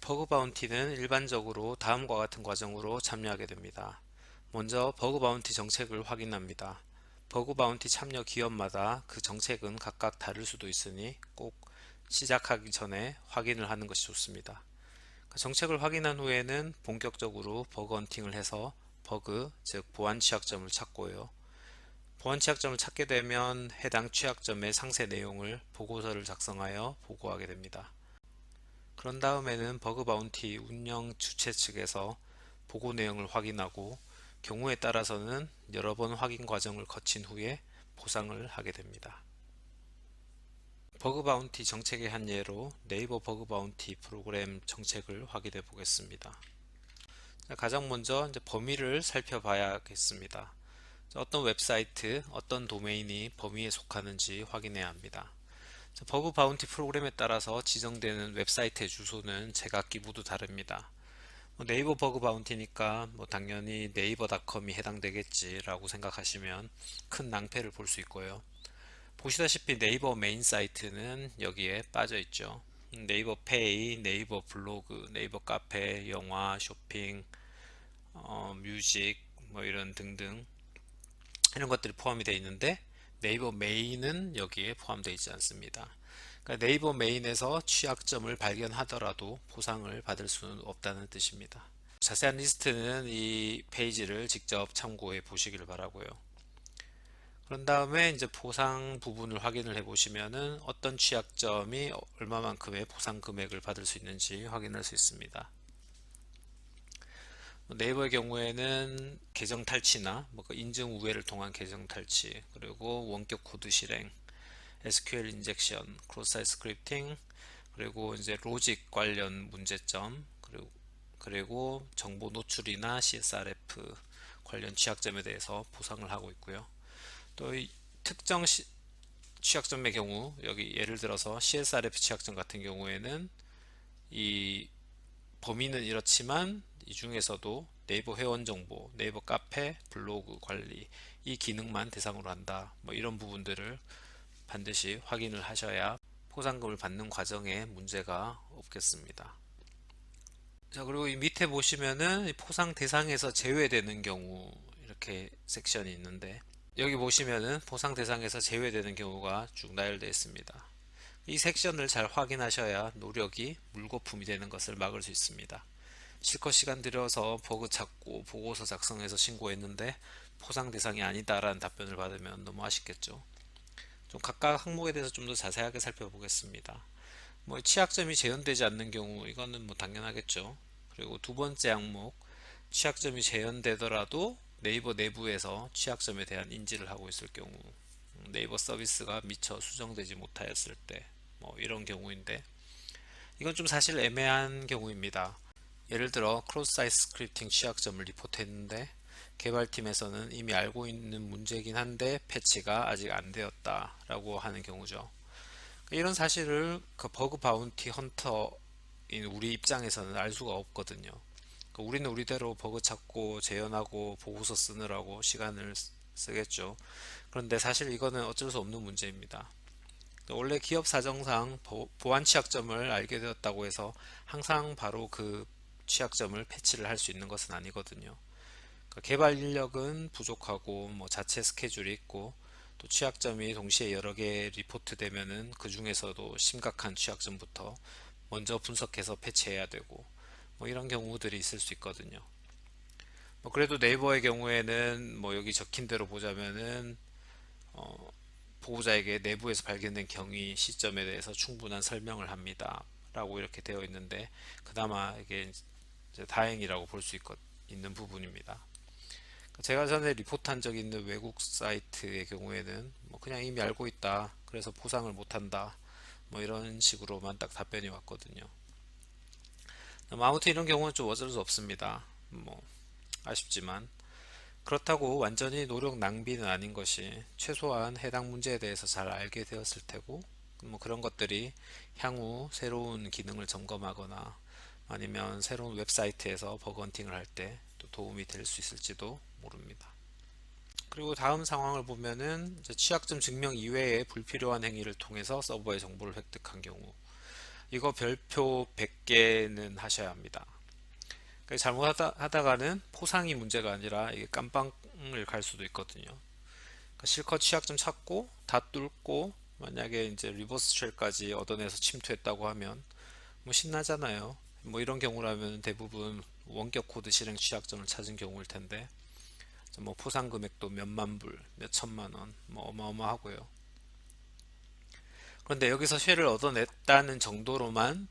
버그 바운티는 일반적으로 다음과 같은 과정으로 참여하게 됩니다. 먼저 버그 바운티 정책을 확인합니다. 버그 바운티 참여 기업마다 그 정책은 각각 다를 수도 있으니 꼭 시작하기 전에 확인을 하는 것이 좋습니다. 정책을 확인한 후에는 본격적으로 버그 헌팅을 해서 버그, 즉 보안 취약점을 찾고요. 보안 취약점을 찾게 되면 해당 취약점의 상세 내용을 보고서를 작성하여 보고하게 됩니다. 그런 다음에는 버그 바운티 운영 주체 측에서 보고 내용을 확인하고 경우에 따라서는 여러 번 확인 과정을 거친 후에 보상을 하게 됩니다. 버그 바운티 정책의 한 예로 네이버 버그 바운티 프로그램 정책을 확인해 보겠습니다. 가장 먼저 범위를 살펴봐야겠습니다. 어떤 웹사이트, 어떤 도메인이 범위에 속하는지 확인해야 합니다. 버그 바운티 프로그램에 따라서 지정되는 웹사이트의 주소는 제각기 모두 다릅니다. 네이버 버그 바운티니까 당연히 네이버닷컴이 해당되겠지라고 생각하시면 큰 낭패를 볼 수 있고요. 보시다시피 네이버 메인 사이트는 여기에 빠져 있죠. 네이버 페이, 네이버 블로그, 네이버 카페, 영화, 쇼핑, 뮤직 이런 등등 이런 것들이 포함이 되어 있는데 네이버 메인은 여기에 포함되어 있지 않습니다. 그러니까 네이버 메인에서 취약점을 발견하더라도 보상을 받을 수는 없다는 뜻입니다. 자세한 리스트는 이 페이지를 직접 참고해 보시길 바라고요. 그런 다음에 이제 보상 부분을 확인을 해 보시면은 어떤 취약점이 얼마만큼의 보상 금액을 받을 수 있는지 확인할 수 있습니다. 네이버의 경우에는 계정 탈취나 그 인증 우회를 통한 계정 탈취, 그리고 원격 코드 실행, SQL 인젝션, 크로스 사이트 스크립팅, 그리고 이제 로직 관련 문제점, 그리고 정보 노출이나 CSRF 관련 취약점에 대해서 보상을 하고 있고요. 또 이 특정 취약점의 경우, 여기 예를 들어서 CSRF 취약점 같은 경우에는 이 범위는 이렇지만 이 중에서도 네이버 회원 정보, 네이버 카페, 블로그 관리 이 기능만 대상으로 한다. 이런 부분들을 반드시 확인을 하셔야 포상금을 받는 과정에 문제가 없겠습니다. 자, 그리고 이 밑에 보시면은 포상 대상에서 제외되는 경우 이렇게 섹션이 있는데 여기 보시면은 포상 대상에서 제외되는 경우가 쭉 나열되어 있습니다. 이 섹션을 잘 확인하셔야 노력이 물거품이 되는 것을 막을 수 있습니다. 실컷 시간 들여서 버그 찾고 보고서 작성해서 신고했는데 포상 대상이 아니다라는 답변을 받으면 너무 아쉽겠죠. 좀 각각 항목에 대해서 좀 더 자세하게 살펴보겠습니다. 취약점이 재현되지 않는 경우 이거는 당연하겠죠. 그리고 두 번째 항목 취약점이 재현되더라도 네이버 내부에서 취약점에 대한 인지를 하고 있을 경우 네이버 서비스가 미처 수정되지 못하였을 때 이런 경우인데 이건 좀 사실 애매한 경우입니다. 예를 들어 크로스 사이트 스크립팅 취약점을 리포트했는데 개발팀에서는 이미 알고 있는 문제이긴 한데 패치가 아직 안 되었다 라고 하는 경우죠. 이런 사실을 그 버그 바운티 헌터인 우리 입장에서는 알 수가 없거든요. 우리는 우리대로 버그 찾고 재현하고 보고서 쓰느라고 시간을 쓰겠죠. 그런데 사실 이거는 어쩔 수 없는 문제입니다. 원래 기업 사정상 보안 취약점을 알게 되었다고 해서 항상 바로 그 취약점을 패치를 할 수 있는 것은 아니거든요. 개발 인력은 부족하고 자체 스케줄이 있고 또 취약점이 동시에 여러 개 리포트 되면은 그 중에서도 심각한 취약점부터 먼저 분석해서 패치해야 되고 이런 경우들이 있을 수 있거든요. 그래도 네이버의 경우에는 여기 적힌 대로 보자면은 보호자에게 내부에서 발견된 경위 시점에 대해서 충분한 설명을 합니다 라고 이렇게 되어 있는데 그나마 이게 이제 다행이라고 볼 수 있는 부분입니다. 제가 전에 리포트한 적 있는 외국 사이트의 경우에는 그냥 이미 알고 있다 그래서 보상을 못한다 이런 식으로만 딱 답변이 왔거든요. 아무튼 이런 경우는 좀 어쩔 수 없습니다. 아쉽지만 그렇다고 완전히 노력 낭비는 아닌 것이 최소한 해당 문제에 대해서 잘 알게 되었을 테고 그런 것들이 향후 새로운 기능을 점검하거나 아니면 새로운 웹사이트에서 버그 헌팅을 할 때 또 도움이 될 수 있을지도 모릅니다. 그리고 다음 상황을 보면은 취약점 증명 이외에 불필요한 행위를 통해서 서버의 정보를 획득한 경우 이거 별표 100개는 하셔야 합니다. 그러니까 잘못하다가는 포상이 문제가 아니라 이게 깜빵을 갈 수도 있거든요. 그러니까 실컷 취약점 찾고 다 뚫고 만약에 이제 리버스 쉘까지 얻어내서 침투했다고 하면 뭐 신나잖아요. 뭐 이런 경우라면 대부분 원격 코드 실행 취약점을 찾은 경우일 텐데 뭐 포상 금액도 몇만 불, 몇 천만 원, 뭐 어마어마하고요. 그런데 여기서 쉘을 얻어냈다는 정도로만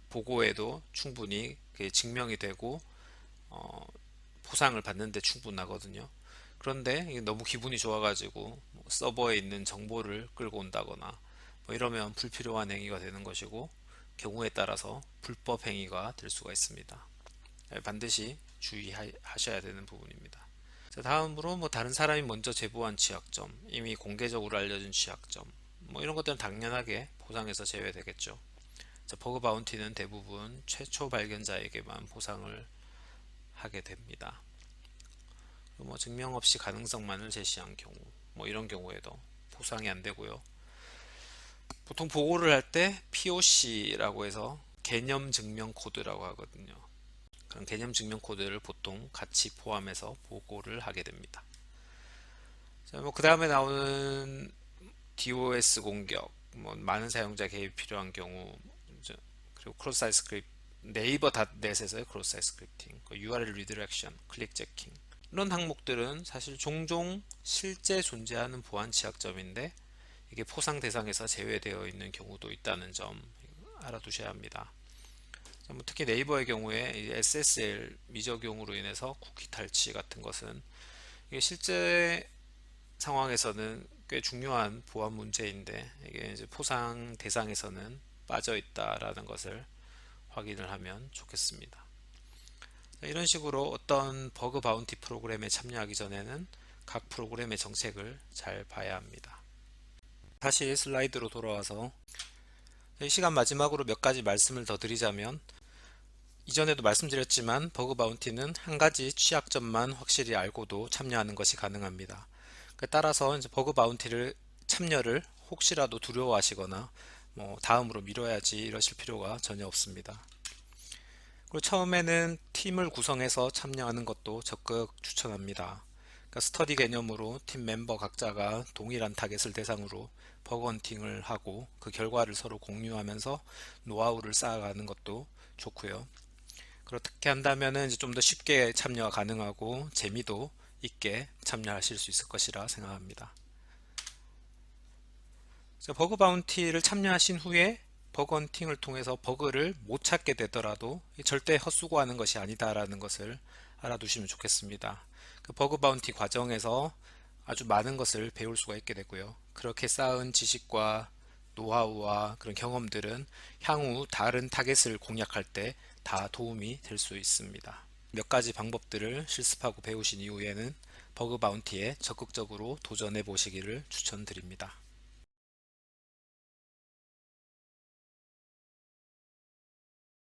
보고해도 충분히 그게 증명이 되고 어, 포상을 받는데 충분하거든요. 그런데 이게 너무 기분이 좋아가지고 뭐 서버에 있는 정보를 끌고 온다거나 뭐 이러면 불필요한 행위가 되는 것이고 경우에 따라서 불법 행위가 될 수가 있습니다. 반드시 주의하셔야 되는 부분입니다. 자, 다음으로 뭐 다른 사람이 먼저 제보한 취약점, 이미 공개적으로 알려진 취약점, 뭐 이런 것들은 당연하게 보상에서 제외되겠죠. 자, 버그 바운티는 대부분 최초 발견자에게만 보상을 하게 됩니다. 뭐 증명 없이 가능성만을 제시한 경우, 뭐 이런 경우에도 보상이 안 되고요. 보통 보고를 할 때 POC라고 해서 개념 증명 코드라고 하거든요. 그런 개념 증명 코드를 보통 같이 포함해서 보고를 하게 됩니다. 자, 뭐 그 다음에 나오는 DOS 공격, 뭐 많은 사용자 개입이 필요한 경우, 그리고 크로스 사이트 스크립트, 네이버 닷넷에서의 크로스 사이트 스크립팅, URL 리디렉션, 클릭 재킹 이런 항목들은 사실 종종 실제 존재하는 보안 취약점인데 이게 포상 대상에서 제외되어 있는 경우도 있다는 점 알아두셔야 합니다. 뭐 특히 네이버의 경우에 SSL 미적용으로 인해서 쿠키 탈취 같은 것은 이게 실제 상황에서는 꽤 중요한 보안 문제인데 이게 이제 포상 대상에서는 빠져 있다라는 것을 확인을 하면 좋겠습니다. 이런 식으로 어떤 버그 바운티 프로그램에 참여하기 전에는 각 프로그램의 정책을 잘 봐야 합니다. 다시 슬라이드로 돌아와서 이 시간 마지막으로 몇 가지 말씀을 더 드리자면 이전에도 말씀드렸지만 버그 바운티는 한 가지 취약점만 확실히 알고도 참여하는 것이 가능합니다. 따라서 이제 버그 바운티를 참여를 혹시라도 두려워하시거나 뭐 다음으로 미뤄야지 이러실 필요가 전혀 없습니다. 그리고 처음에는 팀을 구성해서 참여하는 것도 적극 추천합니다. 그러니까 스터디 개념으로 팀 멤버 각자가 동일한 타겟을 대상으로 버그 헌팅을 하고 그 결과를 서로 공유하면서 노하우를 쌓아가는 것도 좋고요. 그렇게 한다면 이제 좀 더 쉽게 참여가 가능하고 재미도 있게 참여하실 수 있을 것이라 생각합니다. 버그 바운티를 참여하신 후에 버그 헌팅을 통해서 버그를 못 찾게 되더라도 절대 헛수고하는 것이 아니다라는 것을 알아두시면 좋겠습니다. 그 버그 바운티 과정에서 아주 많은 것을 배울 수가 있게 되고요. 그렇게 쌓은 지식과 노하우와 그런 경험들은 향후 다른 타겟을 공략할 때 다 도움이 될 수 있습니다. 몇 가지 방법들을 실습하고 배우신 이후에는 버그 바운티에 적극적으로 도전해 보시기를 추천드립니다.